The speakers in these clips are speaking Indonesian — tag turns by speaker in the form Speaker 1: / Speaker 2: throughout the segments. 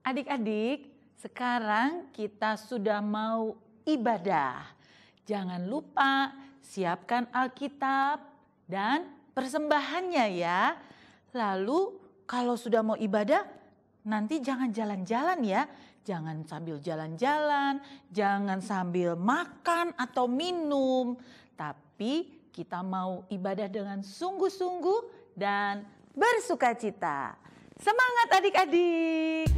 Speaker 1: Adik-adik, sekarang kita sudah mau ibadah. Jangan lupa siapkan Alkitab dan persembahannya ya. Lalu kalau sudah mau ibadah, nanti jangan jalan-jalan ya. Jangan sambil jalan-jalan, jangan sambil makan atau minum. Tapi kita mau ibadah dengan sungguh-sungguh dan bersukacita. Semangat adik-adik!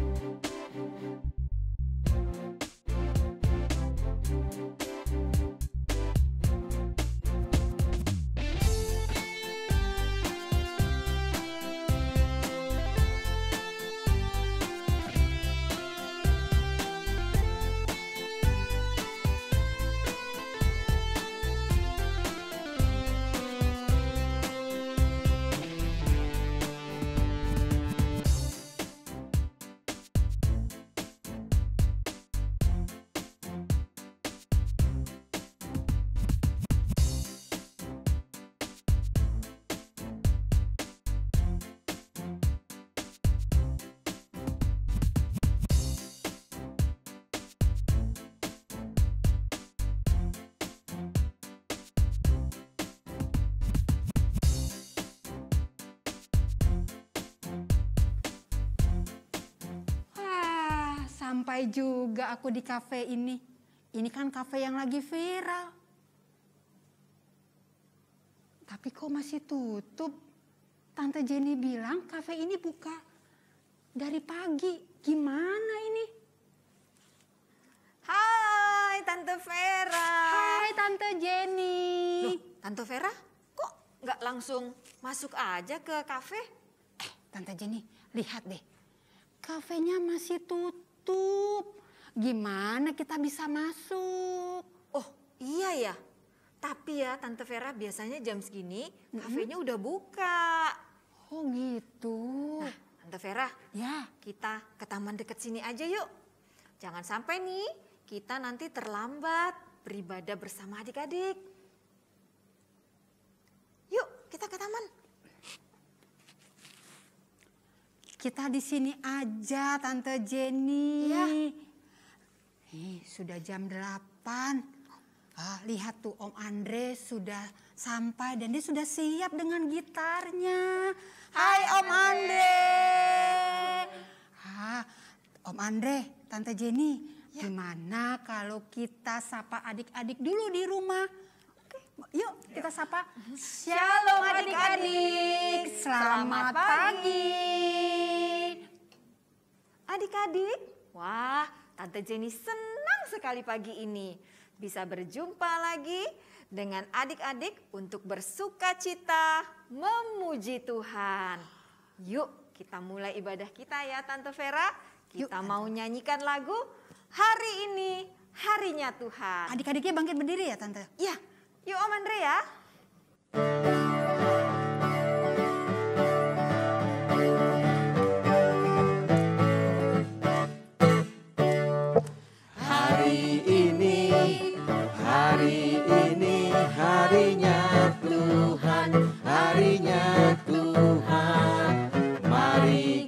Speaker 2: Sampai juga aku di kafe ini. Ini kan kafe yang lagi viral. Tapi kok masih tutup? Tante Jenny bilang kafe ini buka dari pagi. Gimana ini?
Speaker 3: Hai Tante Vera.
Speaker 2: Hai Tante Jenny.
Speaker 3: Loh, Tante Vera kok nggak langsung masuk aja ke kafe?
Speaker 2: Tante Jenny, lihat deh. Kafenya masih tutup. Gimana kita bisa masuk?
Speaker 3: Oh iya ya, tapi ya Tante Vera biasanya jam segini kafenya udah buka.
Speaker 2: Oh gitu.
Speaker 3: Nah Tante Vera,
Speaker 2: Ya.
Speaker 3: kita ke taman deket sini aja yuk. Jangan sampai nih kita nanti terlambat beribadah bersama adik-adik. Yuk kita ke taman.
Speaker 2: Kita di sini aja Tante Jenny.
Speaker 3: Iya.
Speaker 2: Sudah jam 8. Lihat tuh Om Andre sudah sampai dan dia sudah siap dengan gitarnya. Hai Om Andre. Om Andre, Tante Jenny, gimana kalau kita sapa adik-adik dulu di rumah? Yuk kita sapa. Shalom adik-adik. Selamat pagi.
Speaker 3: Adik-adik, wah Tante Jenny senang sekali pagi ini bisa berjumpa lagi dengan adik-adik untuk bersukacita memuji Tuhan. Yuk kita mulai ibadah kita ya Tante Vera. Kita mau nyanyikan lagu Hari Ini Harinya Tuhan.
Speaker 2: Adik-adiknya bangkit berdiri ya Tante?
Speaker 3: Ya, yuk Om Andre ya.
Speaker 4: Hari ini harinya Tuhan, harinya Tuhan. Mari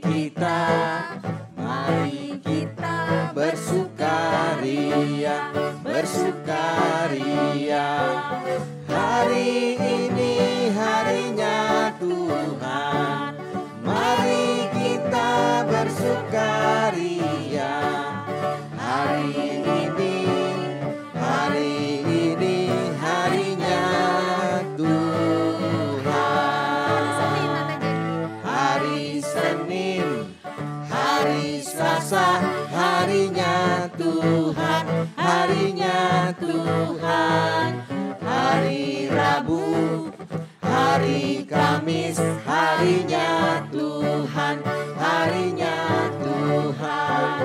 Speaker 4: kita bersukaria, bersukaria. Hari ini harinya Tuhan, mari kita bersukaria. Hari ini harinya Tuhan. Hari Senin, hari Selasa, harinya Tuhan, harinya Tuhan. Hari Rabu, hari Kamis, harinya Tuhan, harinya Tuhan.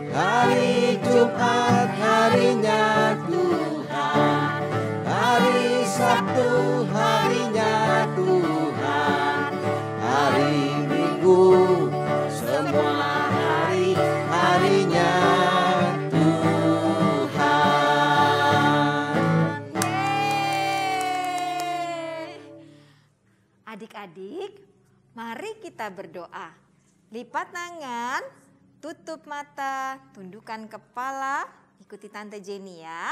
Speaker 4: Hari Jumat, harinya Tuhan. Hari Sabtu, harinya Tuhan. Hari Minggu, semua hari, harinya Tuhan.
Speaker 3: Adik-adik, mari kita berdoa. Lipat tangan, tutup mata, tundukkan kepala, ikuti Tante Jenny ya.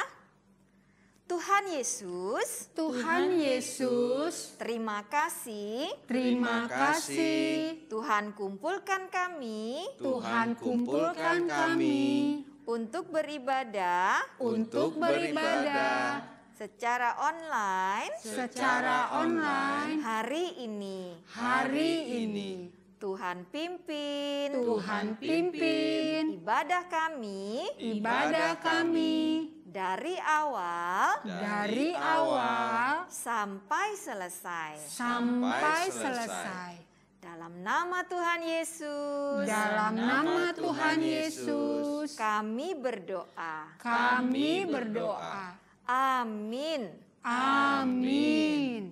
Speaker 3: Tuhan Yesus,
Speaker 2: Tuhan Yesus,
Speaker 3: terima kasih.
Speaker 2: terima kasih.
Speaker 3: Tuhan kumpulkan kami
Speaker 2: Tuhan kumpulkan kami
Speaker 3: untuk beribadah
Speaker 2: untuk beribadah
Speaker 3: secara online
Speaker 2: secara online
Speaker 3: hari ini.
Speaker 2: hari ini.
Speaker 3: Tuhan pimpin,
Speaker 2: Tuhan pimpin
Speaker 3: ibadah kami
Speaker 2: ibadah kami
Speaker 3: dari awal
Speaker 2: dari awal
Speaker 3: sampai selesai.
Speaker 2: sampai selesai.
Speaker 3: Dalam nama Tuhan Yesus,
Speaker 2: Dalam nama Tuhan Yesus,
Speaker 3: kami berdoa.
Speaker 2: kami berdoa.
Speaker 3: Amin.
Speaker 2: Amin.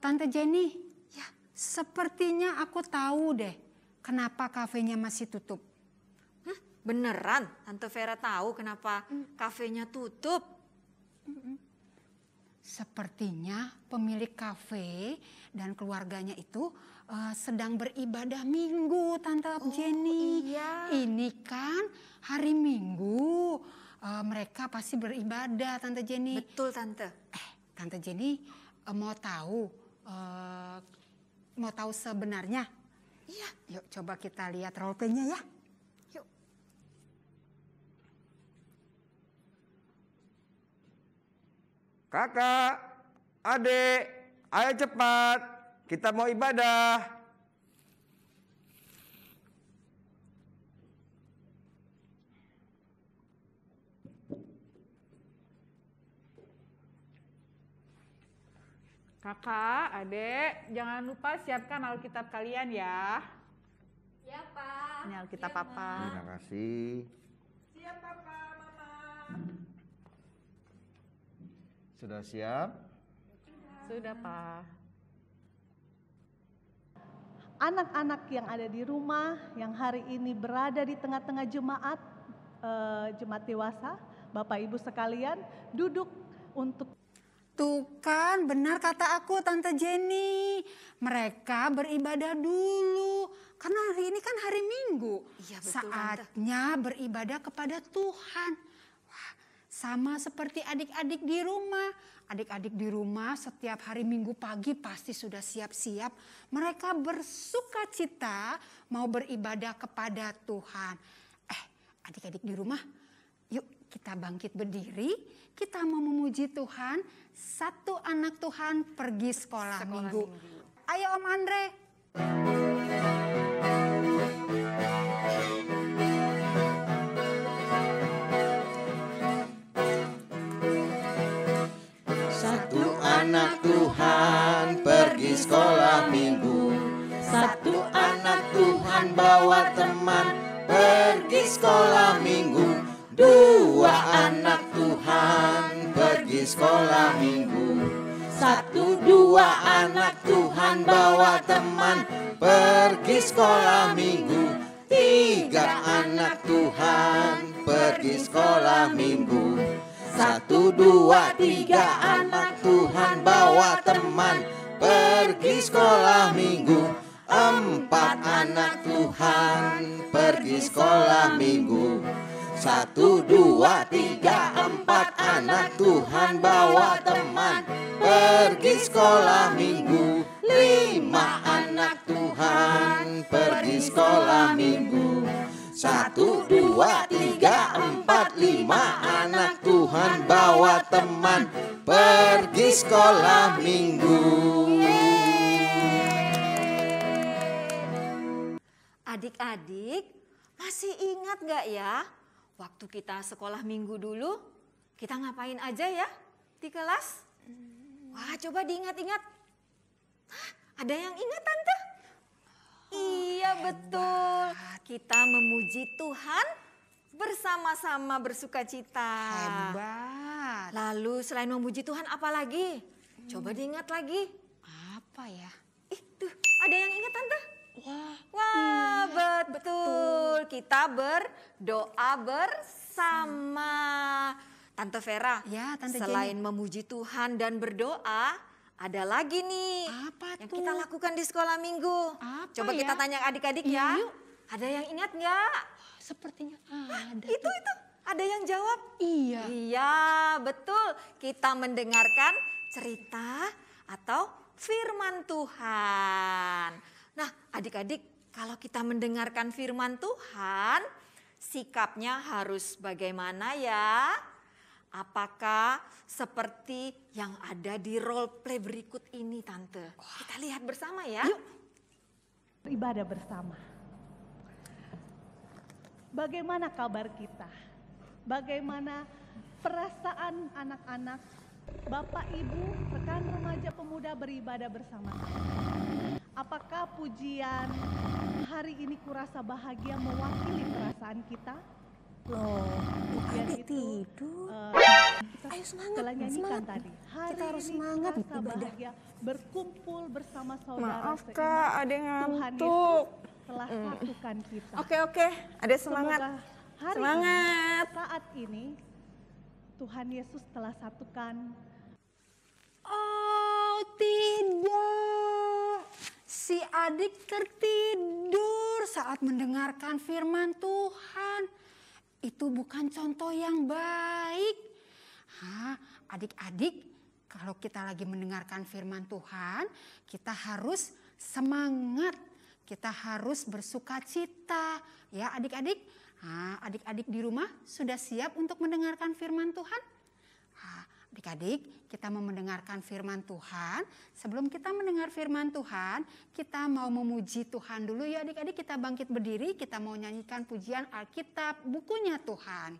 Speaker 2: Tante Jenny, ya, sepertinya aku tahu deh kenapa kafenya masih tutup.
Speaker 3: Beneran Tante Vera tahu kenapa kafenya tutup?
Speaker 2: Sepertinya pemilik kafe dan keluarganya itu sedang beribadah minggu, Tante Jenny.
Speaker 3: iya.
Speaker 2: Ini kan hari Minggu, mereka pasti beribadah, Tante Jenny.
Speaker 3: Betul Tante.
Speaker 2: Tante Jenny mau tahu sebenarnya?
Speaker 3: Iya.
Speaker 2: Yuk coba kita lihat roleplaynya ya.
Speaker 3: Yuk.
Speaker 5: Kakak, adik, ayo cepat. Kita mau ibadah.
Speaker 1: Kakak, Adek, jangan lupa siapkan Alkitab kalian ya.
Speaker 3: Ya Pak.
Speaker 1: Ini Alkitab Papa.
Speaker 5: Terima kasih.
Speaker 1: Siap Papa, Mama.
Speaker 5: Sudah siap?
Speaker 1: Sudah Pak.
Speaker 6: Anak-anak yang ada di rumah, yang hari ini berada di tengah-tengah jemaat, jemaat dewasa, Bapak Ibu sekalian, duduk untuk
Speaker 2: Tuh kan benar kata aku Tante Jenny. Mereka beribadah dulu. Karena hari ini kan hari Minggu.
Speaker 3: Iya, betul, Tante.
Speaker 2: Saatnya beribadah kepada Tuhan. Wah, sama seperti adik-adik di rumah. Adik-adik di rumah setiap hari Minggu pagi pasti sudah siap-siap. Mereka bersuka cita mau beribadah kepada Tuhan. Adik-adik di rumah, yuk kita bangkit berdiri. Kita mau memuji Tuhan. Satu anak Tuhan pergi sekolah minggu. Ayo Om Andre.
Speaker 4: Satu anak Tuhan pergi sekolah minggu. Satu anak Tuhan bawa teman pergi sekolah minggu. Dua anak Tuhan pergi sekolah minggu. Satu dua anak Tuhan bawa teman pergi sekolah minggu. Tiga anak Tuhan pergi sekolah minggu. Satu dua tiga anak Tuhan bawa teman pergi sekolah minggu. Empat anak Tuhan pergi sekolah minggu. Satu, dua, tiga, empat anak Tuhan bawa teman pergi sekolah minggu. Lima anak Tuhan pergi sekolah minggu. Satu, dua, tiga, empat, lima anak Tuhan bawa teman pergi sekolah minggu.
Speaker 3: Adik-adik, masih ingat gak ya? Waktu kita sekolah minggu dulu, kita ngapain aja ya di kelas? Wah, coba diingat-ingat. Ada yang ingat, Tante? Iya, betul. Kita memuji Tuhan bersama-sama bersuka cita.
Speaker 2: Hebat.
Speaker 3: Lalu selain memuji Tuhan, apa lagi? Coba diingat lagi.
Speaker 2: Apa ya?
Speaker 3: Ih, tuh, ada yang ingat, Tante? Wah,
Speaker 2: iya,
Speaker 3: betul. Kita berdoa bersama. Tante Vera,
Speaker 2: Ya, Tante
Speaker 3: selain
Speaker 2: Jenny.
Speaker 3: memuji Tuhan dan berdoa, ada lagi nih
Speaker 2: Apa
Speaker 3: yang
Speaker 2: tuh?
Speaker 3: kita lakukan di sekolah minggu.
Speaker 2: Apa
Speaker 3: Coba
Speaker 2: ya?
Speaker 3: kita tanya adik-adik
Speaker 2: Iya,
Speaker 3: ya.
Speaker 2: yuk.
Speaker 3: Ada yang ingat nggak?
Speaker 2: Sepertinya ada.
Speaker 3: Itu, ada yang jawab?
Speaker 2: Iya.
Speaker 3: Iya, betul. Kita mendengarkan cerita atau firman Tuhan. Nah, adik-adik, kalau kita mendengarkan firman Tuhan, sikapnya harus bagaimana ya? Apakah seperti yang ada di role play berikut ini, Tante? Kita lihat bersama ya.
Speaker 2: Yuk.
Speaker 6: Ibadah bersama. Bagaimana kabar kita? Bagaimana perasaan anak-anak, Bapak, Ibu, rekan remaja pemuda beribadah bersama-sama? Apakah pujian hari ini kurasa bahagia mewakili perasaan kita?
Speaker 2: Loh,
Speaker 6: Pujian
Speaker 2: adik
Speaker 6: itu
Speaker 2: tidur.
Speaker 6: kita
Speaker 2: Ayo semangat,
Speaker 6: telah nyanyikan
Speaker 2: semangat.
Speaker 6: tadi. Hari
Speaker 2: Kita harus
Speaker 6: ini
Speaker 2: semangat
Speaker 6: kurasa
Speaker 2: ibadah.
Speaker 6: bahagia berkumpul bersama saudara
Speaker 1: Maaf
Speaker 6: seiman.
Speaker 1: Kak, ada yang
Speaker 6: Tuhan
Speaker 1: ngantuk.
Speaker 6: Yesus telah satukan kita.
Speaker 1: Oke, ada semangat.
Speaker 6: Semoga hari
Speaker 1: Semangat.
Speaker 6: ini, saat ini Tuhan Yesus telah satukan.
Speaker 2: Oh tidak, si adik tertidur saat mendengarkan firman Tuhan. Itu bukan contoh yang baik. Adik-adik, kalau kita lagi mendengarkan firman Tuhan, kita harus semangat. Kita harus bersukacita. Ya adik-adik, adik-adik di rumah sudah siap untuk mendengarkan firman Tuhan? Adik-adik, kita mau mendengarkan firman Tuhan. Sebelum kita mendengar firman Tuhan, kita mau memuji Tuhan dulu ya adik-adik. Kita bangkit berdiri, kita mau nyanyikan pujian Alkitab, bukunya Tuhan.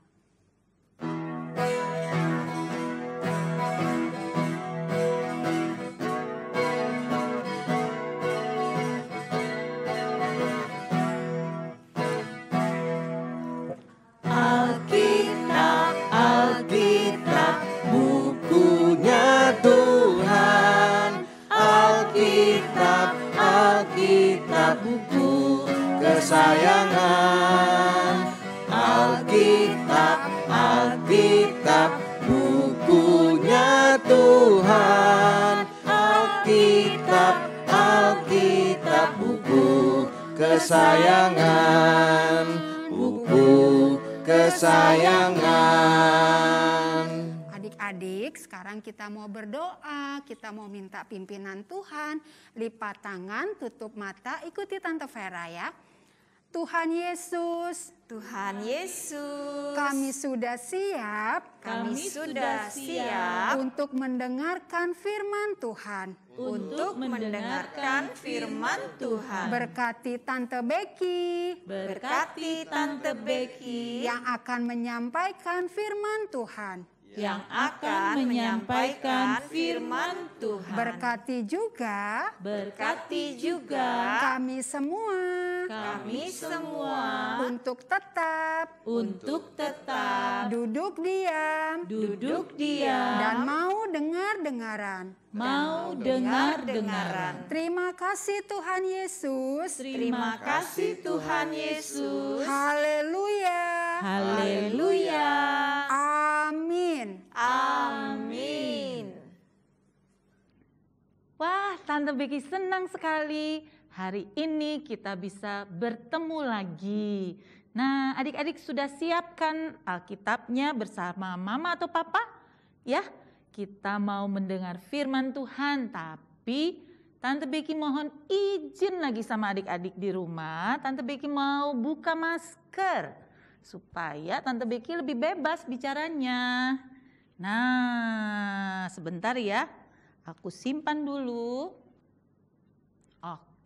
Speaker 4: Alkitab, Alkitab, bukunya Tuhan. Alkitab, Alkitab, buku kesayangan. Alkitab, Alkitab, bukunya Tuhan. Alkitab, Alkitab, buku kesayangan. Buku kesayangan.
Speaker 2: Adik-adik, sekarang kita mau berdoa, kita mau minta pimpinan Tuhan. Lipat tangan, tutup mata, ikuti Tante Vera ya. Tuhan Yesus,
Speaker 3: Tuhan Yesus,
Speaker 2: kami sudah siap
Speaker 3: kami sudah siap
Speaker 2: untuk mendengarkan firman Tuhan.
Speaker 3: untuk mendengarkan firman Tuhan.
Speaker 2: Berkati Tante Becky
Speaker 3: Berkati Tante Becky
Speaker 2: yang akan menyampaikan firman Tuhan.
Speaker 3: yang akan menyampaikan firman Tuhan.
Speaker 2: Berkati juga
Speaker 3: Berkati juga
Speaker 2: kami semua
Speaker 3: kami semua
Speaker 2: untuk tetap
Speaker 3: untuk tetap
Speaker 2: duduk diam
Speaker 3: duduk diam
Speaker 2: dan mau dengar-dengaran.
Speaker 3: mau dengar-dengaran.
Speaker 2: Terima kasih Tuhan Yesus.
Speaker 3: Terima kasih Tuhan Yesus.
Speaker 2: Haleluya.
Speaker 3: Haleluya.
Speaker 2: Amin.
Speaker 3: Amin.
Speaker 7: Wah, Tante Becky senang sekali. Hari ini kita bisa bertemu lagi. Nah, adik-adik sudah siapkan Alkitabnya bersama Mama atau Papa? Ya, kita mau mendengar firman Tuhan, tapi Tante Becky mohon izin lagi sama adik-adik di rumah. Tante Becky mau buka masker supaya Tante Becky lebih bebas bicaranya. Nah, sebentar ya. Aku simpan dulu.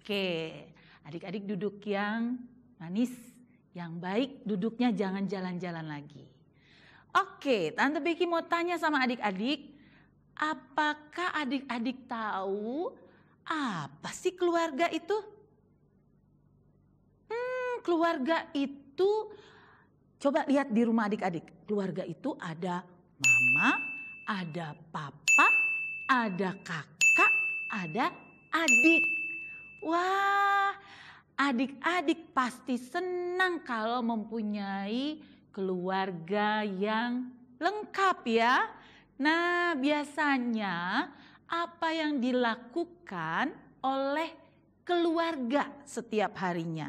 Speaker 7: Oke, adik-adik duduk yang manis, yang baik, duduknya jangan jalan-jalan lagi. Oke, Tante Becky mau tanya sama adik-adik, apakah adik-adik tahu apa sih keluarga itu? Keluarga itu, coba lihat di rumah adik-adik. Keluarga itu ada mama, ada papa, ada kakak, ada adik. Wah, adik-adik pasti senang kalau mempunyai keluarga yang lengkap ya. Nah, biasanya apa yang dilakukan oleh keluarga setiap harinya?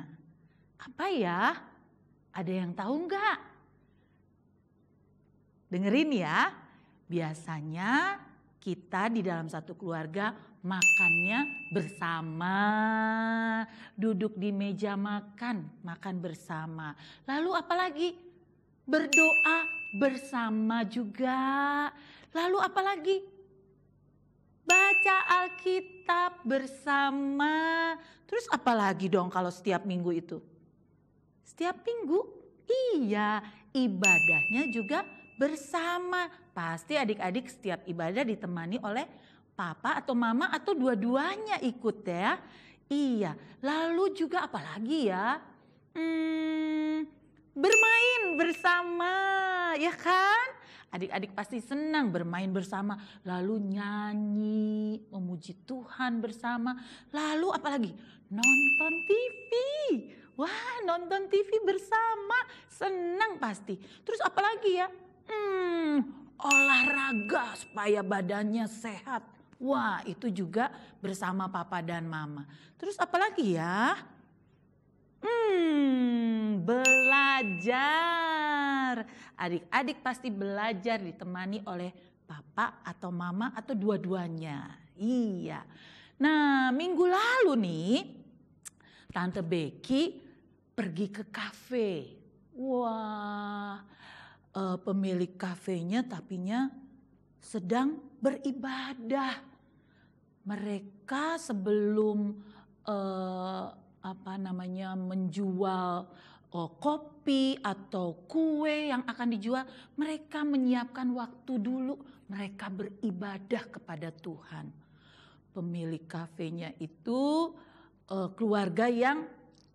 Speaker 7: Apa ya? Ada yang tahu nggak? Dengerin ya, biasanya kita di dalam satu keluarga makannya bersama, duduk di meja makan, makan bersama. Lalu apalagi? Berdoa bersama juga. Lalu apalagi? Baca Alkitab bersama. Terus apalagi dong kalau setiap minggu itu? Setiap minggu? Iya, ibadahnya juga bersama. Pasti adik-adik setiap ibadah ditemani oleh papa atau mama atau dua-duanya ikut ya. Iya, lalu juga apalagi ya? Bermain bersama, ya kan? Adik-adik pasti senang bermain bersama, lalu nyanyi, memuji Tuhan bersama. Lalu apalagi? Nonton TV. Wah, nonton TV bersama, senang pasti. Terus apalagi ya? Olahraga supaya badannya sehat. Wah, itu juga bersama papa dan mama. Terus apalagi ya? Belajar. Adik-adik pasti belajar ditemani oleh papa atau mama atau dua-duanya. Iya. Nah, minggu lalu nih Tante Becky pergi ke kafe. Wah, pemilik kafenya tapinya sedang beribadah. Mereka sebelum menjual kopi atau kue yang akan dijual, mereka menyiapkan waktu dulu, mereka beribadah kepada Tuhan. Pemilik kafenya itu keluarga yang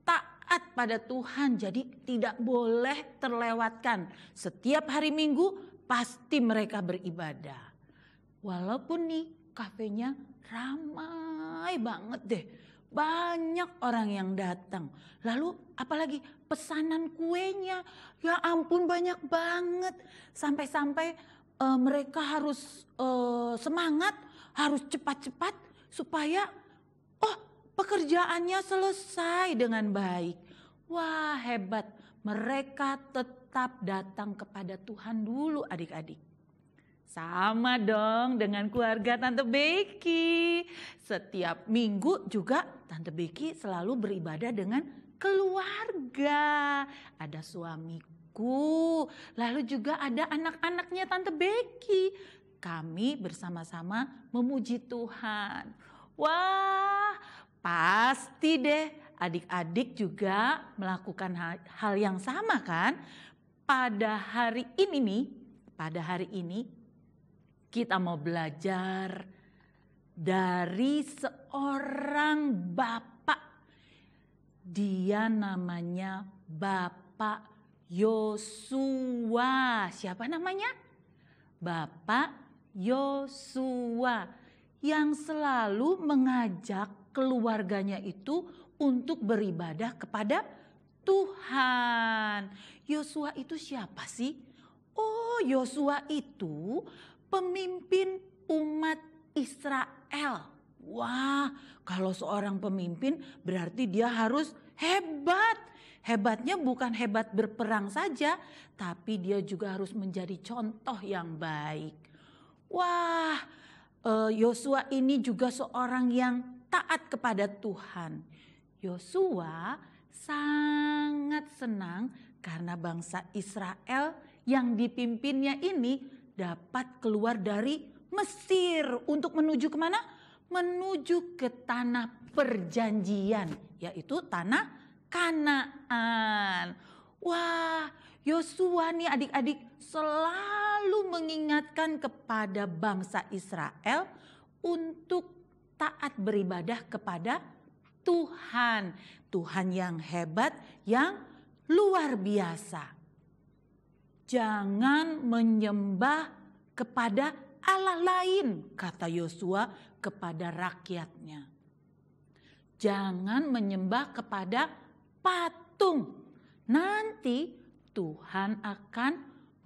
Speaker 7: taat pada Tuhan, jadi tidak boleh terlewatkan. Setiap hari Minggu pasti mereka beribadah. Walaupun nih kafenya ramai banget deh. Banyak orang yang datang. Lalu apalagi pesanan kuenya. Ya ampun banyak banget. Sampai-sampai mereka harus semangat. Harus cepat-cepat supaya pekerjaannya selesai dengan baik. Wah hebat. Mereka tetap datang kepada Tuhan dulu adik-adik. Sama dong dengan keluarga Tante Becky. Setiap minggu juga Tante Becky selalu beribadah dengan keluarga. Ada suamiku, lalu juga ada anak-anaknya Tante Becky. Kami bersama-sama memuji Tuhan. Wah, pasti deh adik-adik juga melakukan hal yang sama kan? Pada hari ini kita mau belajar dari seorang bapak. Dia namanya Bapak Yosua. Siapa namanya? Bapak Yosua. Yang selalu mengajak keluarganya itu untuk beribadah kepada Tuhan. Yosua itu siapa sih? Oh, Yosua itu pemimpin umat Israel. Wah, kalau seorang pemimpin berarti dia harus hebat. Hebatnya bukan hebat berperang saja, tapi dia juga harus menjadi contoh yang baik. Wah, Yosua ini juga seorang yang taat kepada Tuhan. Yosua sangat senang karena bangsa Israel yang dipimpinnya ini dapat keluar dari Mesir untuk menuju kemana? Menuju ke tanah perjanjian, yaitu tanah Kanaan. Wah, Yosua nih adik-adik selalu mengingatkan kepada bangsa Israel untuk taat beribadah kepada Tuhan. Tuhan yang hebat, yang luar biasa. Jangan menyembah kepada Allah lain, kata Yosua kepada rakyatnya. Jangan menyembah kepada patung. Nanti Tuhan akan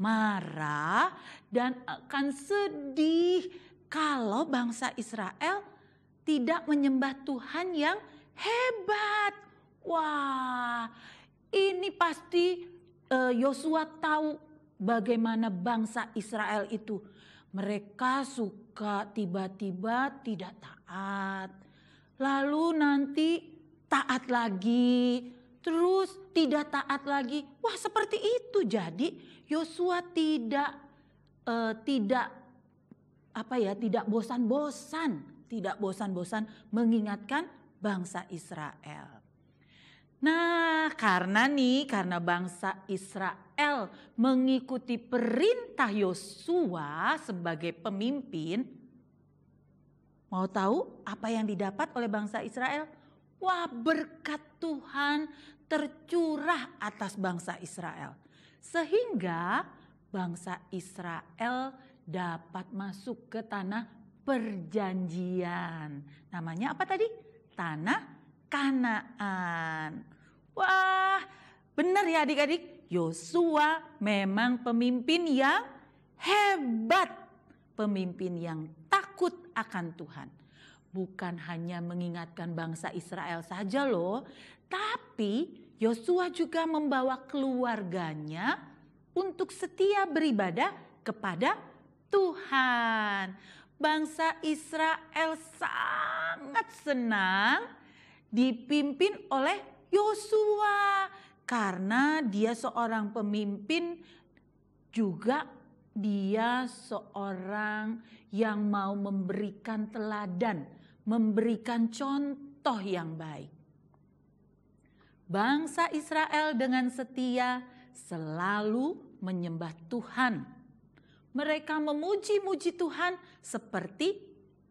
Speaker 7: marah dan akan sedih kalau bangsa Israel tidak menyembah Tuhan yang hebat. Wah, ini pasti Yosua tahu bagaimana bangsa Israel itu. Mereka suka tiba-tiba tidak taat. Lalu nanti taat lagi, terus tidak taat lagi. Wah, seperti itu. Jadi Yosua tidak bosan-bosan mengingatkan bangsa Israel. Nah, karena bangsa Israel mengikuti perintah Yosua sebagai pemimpin, mau tahu apa yang didapat oleh bangsa Israel? Wah, berkat Tuhan tercurah atas bangsa Israel. Sehingga bangsa Israel dapat masuk ke tanah perjanjian. Namanya apa tadi? Tanah Kanaan. Wah, benar ya adik-adik. Yosua memang pemimpin yang hebat. Pemimpin yang takut akan Tuhan. Bukan hanya mengingatkan bangsa Israel saja loh. Tapi Yosua juga membawa keluarganya untuk setia beribadah kepada Tuhan. Bangsa Israel sangat senang dipimpin oleh Yosua karena dia seorang pemimpin, juga dia seorang yang mau memberikan teladan, memberikan contoh yang baik. Bangsa Israel dengan setia selalu menyembah Tuhan. Mereka memuji-muji Tuhan seperti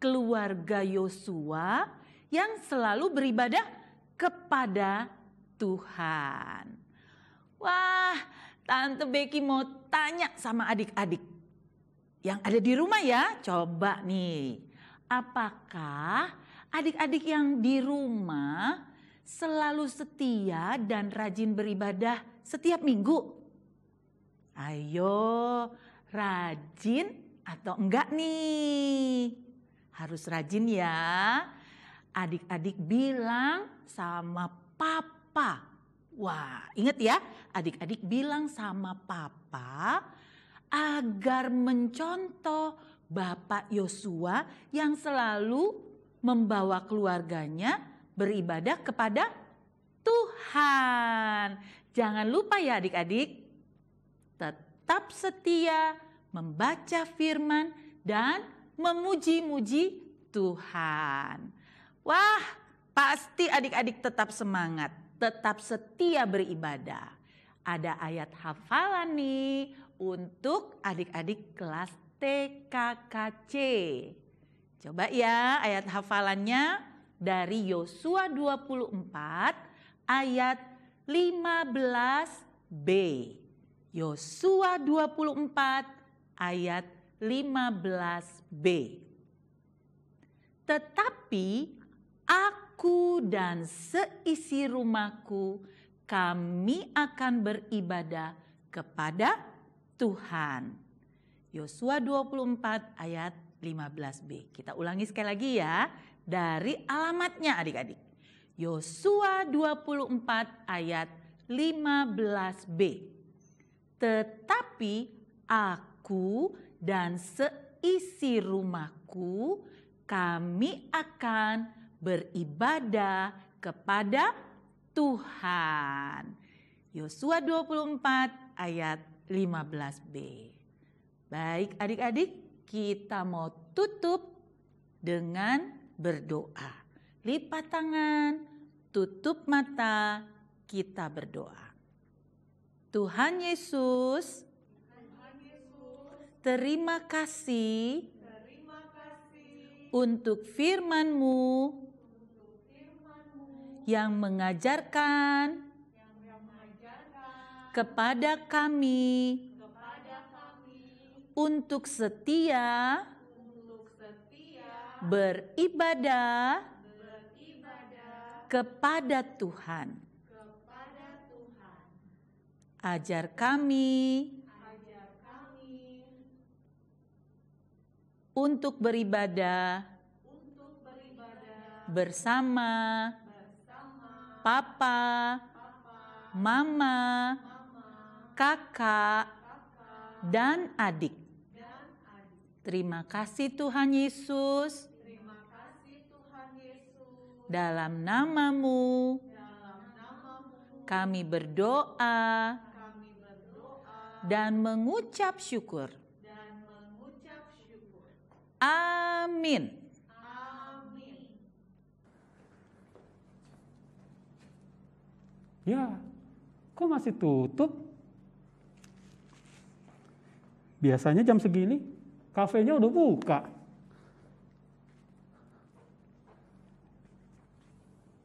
Speaker 7: keluarga Yosua yang selalu beribadah kepada Tuhan. Wah, Tante Becky mau tanya sama adik-adik yang ada di rumah ya. Coba nih, apakah adik-adik yang di rumah selalu setia dan rajin beribadah setiap minggu? Ayo, rajin atau enggak nih? Harus rajin ya. Adik-adik bilang sama papa. Wah, ingat ya, adik-adik bilang sama papa agar mencontoh Bapak Yosua yang selalu membawa keluarganya beribadah kepada Tuhan. Jangan lupa ya adik-adik, tetap setia membaca firman dan memuji-muji Tuhan. Wah, pasti adik-adik tetap semangat, tetap setia beribadah. Ada ayat hafalan nih untuk adik-adik kelas TKKC. Coba ya ayat hafalannya dari Yosua 24 ayat 15b. Yosua 24 ayat 15b. Tetapi aku dan seisi rumahku, kami akan beribadah kepada Tuhan. Yosua 24 ayat 15b. Kita ulangi sekali lagi ya, dari alamatnya adik-adik. Yosua 24 ayat 15b. Tetapi aku dan seisi rumahku, kami akan beribadah kepada Tuhan. Yosua 24 ayat 15b. Baik adik-adik, kita mau tutup dengan berdoa. Lipat tangan, tutup mata, kita berdoa. Tuhan Yesus, terima kasih untuk firman-Mu yang mengajarkan kepada kami untuk setia beribadah kepada Tuhan. Ajar kami untuk beribadah bersama Papa mama, kakak, dan adik. Terima kasih Tuhan Yesus. Dalam namamu, kami berdoa dan mengucap syukur. Amin.
Speaker 8: Ya, kok masih tutup? Biasanya jam segini kafenya udah buka.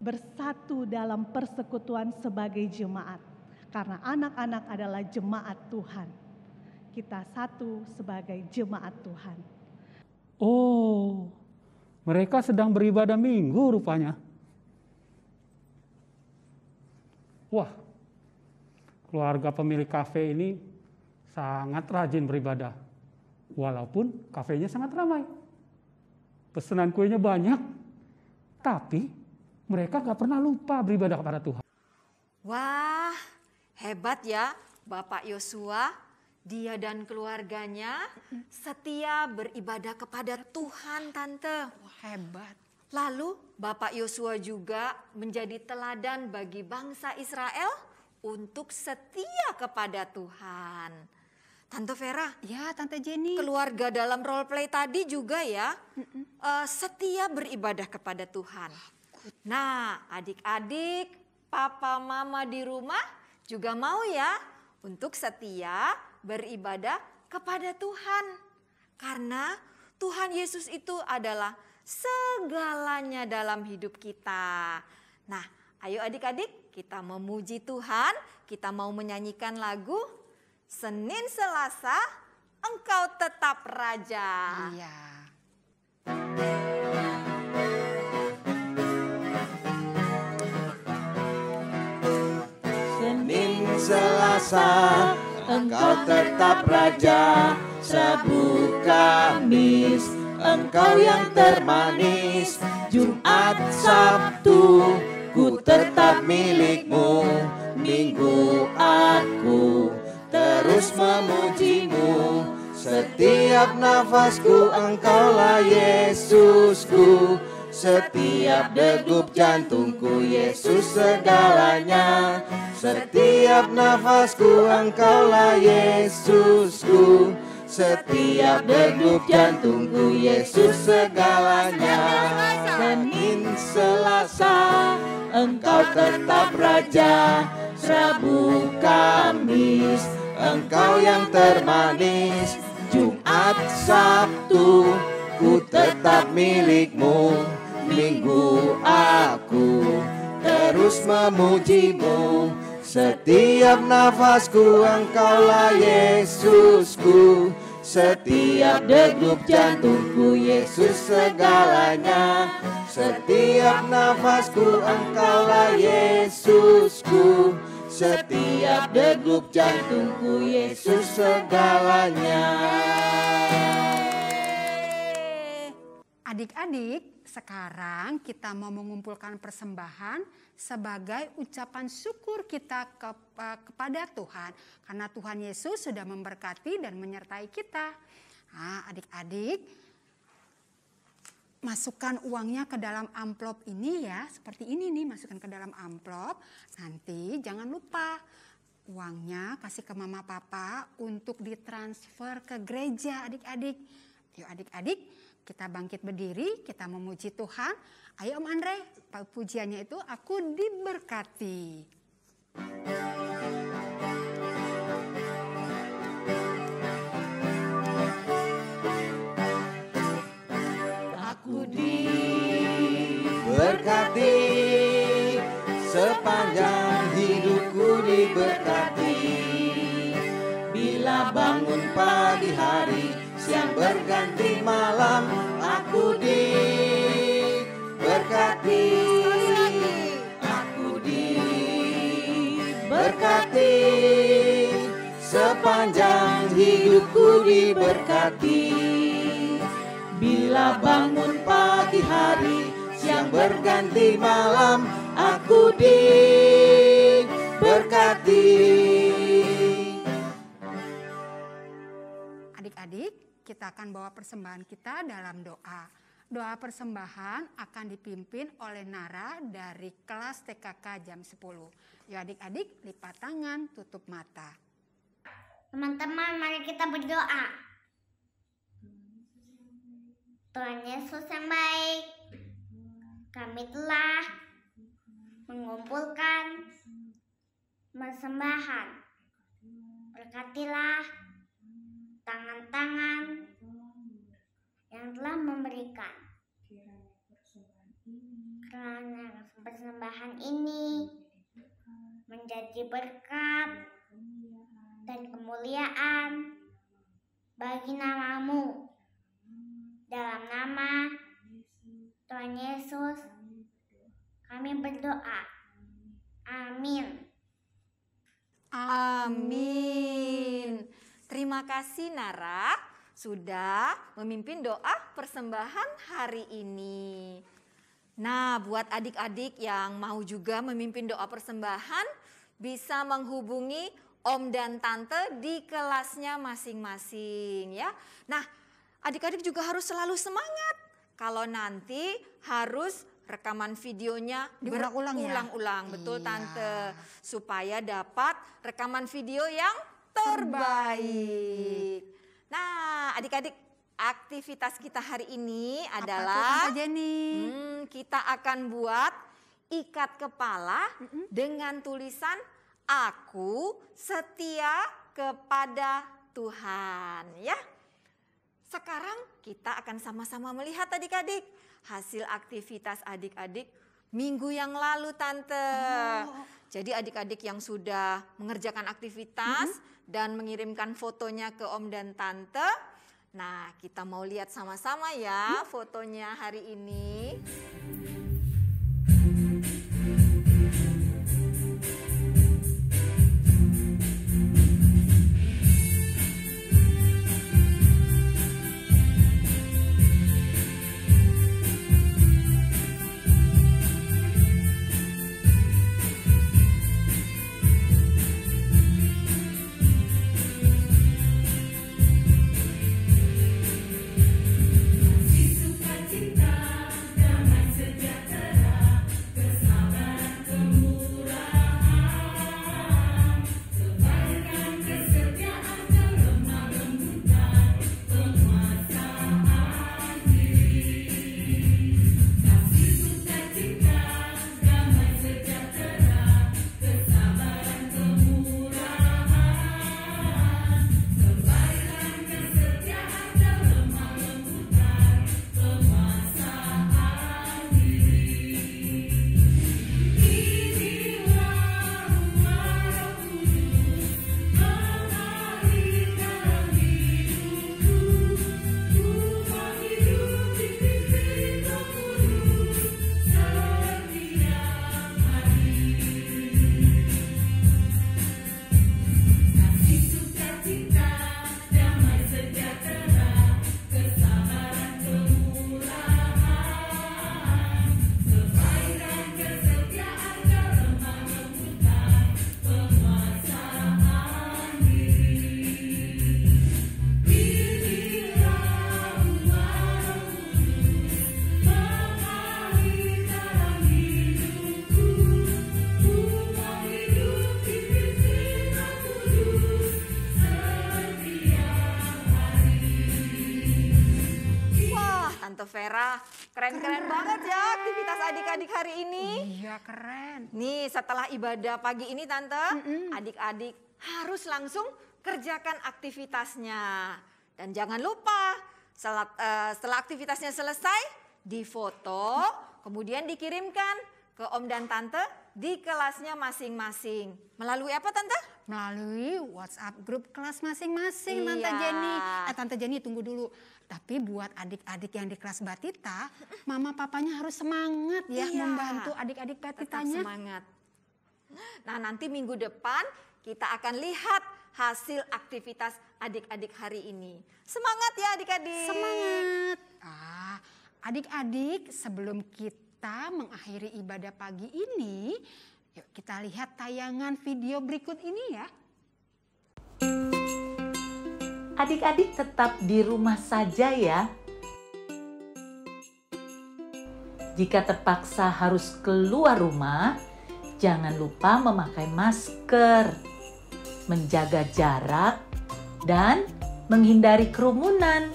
Speaker 6: Bersatu dalam persekutuan sebagai jemaat. Karena anak-anak adalah jemaat Tuhan. Kita satu sebagai jemaat Tuhan.
Speaker 8: Oh, mereka sedang beribadah minggu rupanya. Wah, keluarga pemilik kafe ini sangat rajin beribadah. Walaupun kafenya sangat ramai. Pesanan kuenya banyak, tapi mereka gak pernah lupa beribadah kepada Tuhan.
Speaker 3: Wah, hebat ya Bapak Yosua. Dia dan keluarganya setia beribadah kepada Tuhan, Tante.
Speaker 2: Wah, hebat.
Speaker 3: Lalu Bapak Yosua juga menjadi teladan bagi bangsa Israel untuk setia kepada Tuhan. Tante Vera,
Speaker 2: Ya, Tante Jenny.
Speaker 3: keluarga dalam role play tadi juga ya setia beribadah kepada Tuhan. Nah, adik-adik, papa mama di rumah juga mau ya untuk setia beribadah kepada Tuhan. Karena Tuhan Yesus itu adalah segalanya dalam hidup kita. Nah, ayo adik-adik kita memuji Tuhan, kita mau menyanyikan lagu Senin Selasa Engkau Tetap Raja.
Speaker 2: Iya.
Speaker 4: Senin Selasa Engkau tetap Raja. Rabu Kamis Engkau yang termanis. Jumat Sabtu ku tetap milikmu. Minggu aku terus memujimu. Setiap nafasku Engkaulah Yesusku. Setiap degup jantungku Yesus segalanya. Setiap nafasku Engkaulah Yesusku. Setiap degup jantungku Yesus segalanya. Senin Selasa Engkau tetap Raja. Rabu Kamis Engkau yang termanis. Jumat Sabtu ku tetap milikmu. Minggu aku terus memujimu. Setiap nafasku Engkaulah Yesusku. Setiap degup jantungku Yesus segalanya. Setiap nafasku Engkaulah Yesusku. Setiap degup jantungku Yesus segalanya.
Speaker 2: Adik-adik, sekarang kita mau mengumpulkan persembahan sebagai ucapan syukur kita kepada Tuhan. Karena Tuhan Yesus sudah memberkati dan menyertai kita. Nah, adik-adik, masukkan uangnya ke dalam amplop ini ya. Seperti ini nih, masukkan ke dalam amplop. Nanti jangan lupa uangnya kasih ke mama papa untuk ditransfer ke gereja adik-adik. Yuk adik-adik, kita bangkit berdiri, kita memuji Tuhan. Ayo Om Andre, pujiannya itu aku diberkati.
Speaker 4: Aku diberkati, sepanjang hidupku diberkati. Bila bangun pagi hari, siang berganti malam, aku diberkati. Aku diberkati, sepanjang hidupku diberkati. Bila bangun pagi hari, siang berganti malam, aku diberkati. hati.
Speaker 2: Adik-adik, kita akan bawa persembahan kita dalam doa. Doa persembahan akan dipimpin oleh Nara dari kelas TKK jam 10. Yuk adik-adik, lipat tangan, tutup mata.
Speaker 9: Teman-teman, mari kita berdoa. Tuhan Yesus yang baik, kami telah mengumpulkan persembahan. Berkatilah tangan-tangan yang telah memberikan. Karena persembahan ini menjadi berkat dan kemuliaan bagi nama-Mu. Dalam nama Tuhan Yesus kami berdoa. Amin.
Speaker 3: Amin. Terima kasih Nara sudah memimpin doa persembahan hari ini. Nah, buat adik-adik yang mau juga memimpin doa persembahan, bisa menghubungi Om dan Tante di kelasnya masing-masing ya. Nah, adik-adik juga harus selalu semangat. Kalau nanti harus rekaman videonya
Speaker 2: Diulang-ulang ya?
Speaker 3: berulang-ulang, betul
Speaker 2: Iya.
Speaker 3: Tante. Supaya dapat rekaman video yang terbaik. Nah, adik-adik, aktivitas kita hari ini adalah
Speaker 2: Tante Jenny?
Speaker 3: Kita akan buat ikat kepala dengan tulisan aku setia kepada Tuhan ya. Sekarang kita akan sama-sama melihat adik-adik hasil aktivitas adik-adik minggu yang lalu Tante. Jadi adik-adik yang sudah mengerjakan aktivitas dan mengirimkan fotonya ke Om dan Tante. Nah, kita mau lihat sama-sama ya fotonya hari ini. Vera, keren-keren banget ya aktivitas adik-adik hari ini.
Speaker 2: Iya, keren.
Speaker 3: Nih, setelah ibadah pagi ini Tante, adik-adik harus langsung kerjakan aktivitasnya. Dan jangan lupa setelah aktivitasnya selesai, difoto, kemudian dikirimkan ke Om dan Tante di kelasnya masing-masing. Melalui apa Tante?
Speaker 2: Melalui WhatsApp grup kelas masing-masing,
Speaker 3: Iya.
Speaker 2: Tante Jenny. Tante Jenny tunggu dulu. Tapi buat adik-adik yang di kelas Batita, mama papanya harus semangat ya
Speaker 3: Iya.
Speaker 2: membantu adik-adik
Speaker 3: Tetap
Speaker 2: Batitanya.
Speaker 3: semangat. Nah, nanti minggu depan kita akan lihat hasil aktivitas adik-adik hari ini. Semangat ya adik-adik.
Speaker 2: Semangat. Adik-adik, sebelum kita mengakhiri ibadah pagi ini, Yuk kita lihat tayangan video berikut ini ya.
Speaker 7: Adik-adik tetap di rumah saja ya. Jika terpaksa harus keluar rumah, jangan lupa memakai masker, menjaga jarak, dan menghindari kerumunan.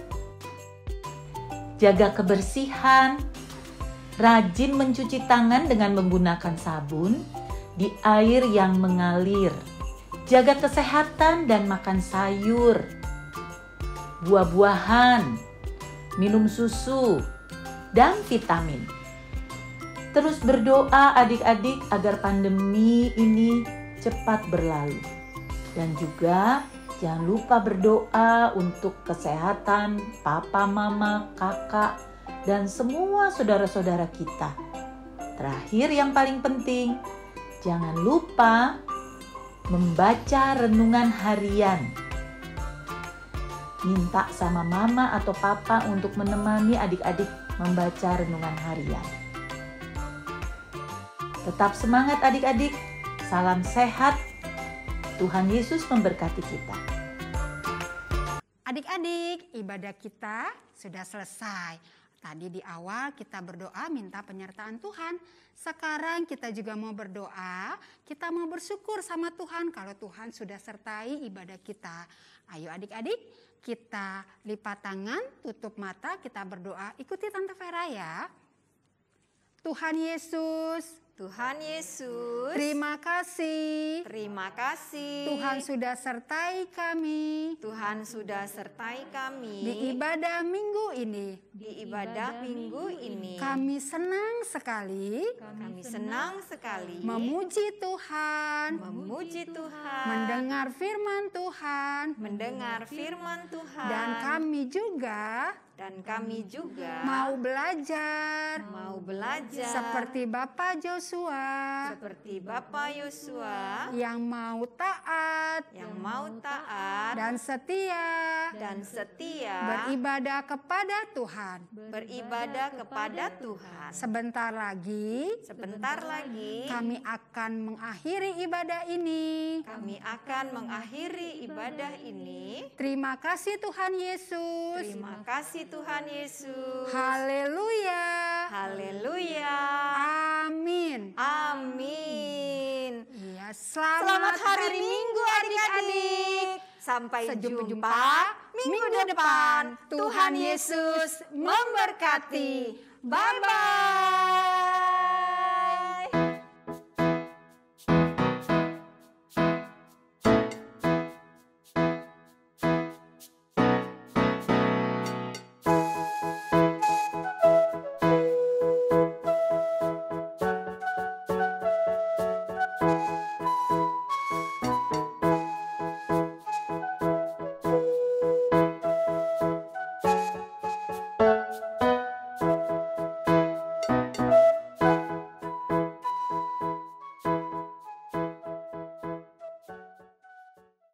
Speaker 7: Jaga kebersihan, rajin mencuci tangan dengan menggunakan sabun di air yang mengalir. Jaga kesehatan dan makan sayur, buah-buahan, minum susu, dan vitamin. Terus berdoa adik-adik agar pandemi ini cepat berlalu. Dan juga jangan lupa berdoa untuk kesehatan papa, mama, kakak, dan semua saudara-saudara kita. Terakhir yang paling penting, jangan lupa membaca renungan harian. Minta sama mama atau papa untuk menemani adik-adik membaca renungan harian. Tetap semangat adik-adik, salam sehat, Tuhan Yesus memberkati kita.
Speaker 2: Adik-adik, ibadah kita sudah selesai. Tadi di awal kita berdoa minta penyertaan Tuhan. Sekarang kita juga mau berdoa, kita mau bersyukur sama Tuhan kalau Tuhan sudah sertai ibadah kita. Ayo adik-adik, kita lipat tangan, tutup mata, kita berdoa. Ikuti Tante Vera ya. Tuhan Yesus,
Speaker 3: Tuhan Yesus,
Speaker 2: terima kasih.
Speaker 3: terima kasih.
Speaker 2: Tuhan sudah sertai kami
Speaker 3: Tuhan sudah sertai kami
Speaker 2: di ibadah minggu ini.
Speaker 3: di ibadah minggu ini.
Speaker 2: Kami senang sekali
Speaker 3: Kami senang sekali
Speaker 2: memuji Tuhan,
Speaker 3: memuji Tuhan,
Speaker 2: mendengar firman Tuhan,
Speaker 3: mendengar firman Tuhan,
Speaker 2: dan kami juga mau belajar seperti Bapak Joshua yang mau taat dan setia beribadah kepada Tuhan. Sebentar lagi kami akan mengakhiri ibadah ini. Terima kasih Tuhan Yesus.
Speaker 3: Tuhan Yesus.
Speaker 2: Haleluya.
Speaker 3: Haleluya.
Speaker 2: Amin.
Speaker 3: Amin.
Speaker 2: Iya,
Speaker 3: Selamat hari Minggu adik-adik. Sampai jumpa minggu depan. Tuhan Yesus memberkati. Bye-bye.